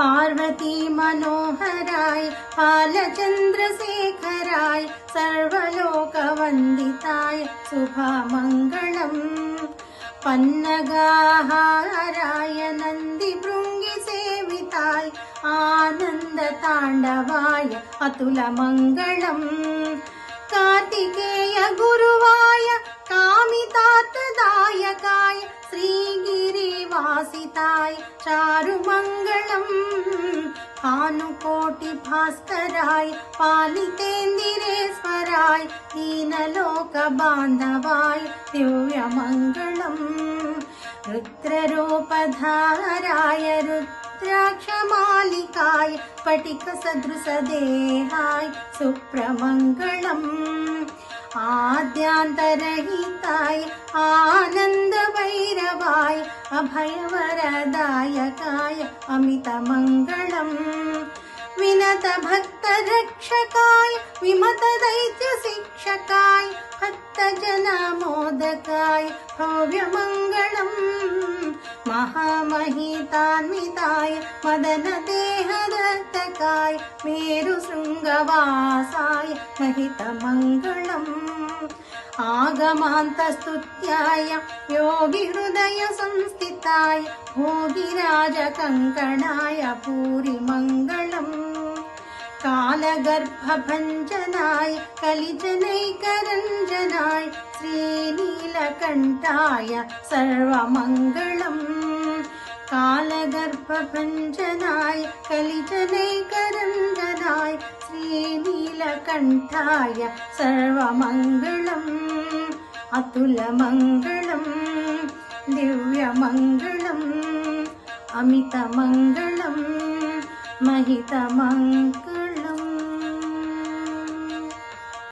Parvati Manoharrai बालचन्द्रशेखराय सर्वलोकवन्दिताय शुभमङ्गलम् पन्नगाहाराय नन्दिभृङ्गिसेविताय आनन्दताण्डवाय अतुलमङ्गलम् Kartikeya गुरुवाय कामितार्थदायकाय श्रीगिरिवासिताय चारुमङ्गलम् भानुकोटिभास्कराय पालितेन्दिरेश्वराय दीनलोकबान्धवाय दिव्यमङ्गलम् रुद्ररूपधाराय रुद्राक्षमालिकाय स्फटिकसदृशदेहाय सुप्रमङ्गलम् आद्यान्तरहिताय आनन्दभैरवाय अभयवरदायकाय अमितमङ्गलम् विनतभक्तरक्षकाय विमतदैत्यशिक्षकाय भक्तजनमोदकाय भव्यमङ्गलम् महामहितान्विताय मदनदेहदत्तकाय मेरुशृङ्गवासाय महितमङ्गलम् आगमान्तस्तुत्याय योगिहृदयसंस्थिताय भोगिराजकङ्कणाय भूरिमङ्गलम् कालगर्भभञ्जनाय कलिजनैकरञ्जनाय श्रीनीलकण्ठाय सर्वमङ्गलम् कालगर्भभञ्जनाय कलिजनैकरञ्जनाय श्रीनीलकण्ठाय सर्वमङ्गलम् अतुलमङ्गलम् दिव्यमङ्गलम् अमितमङ्गलम् महितमङ्गलम्।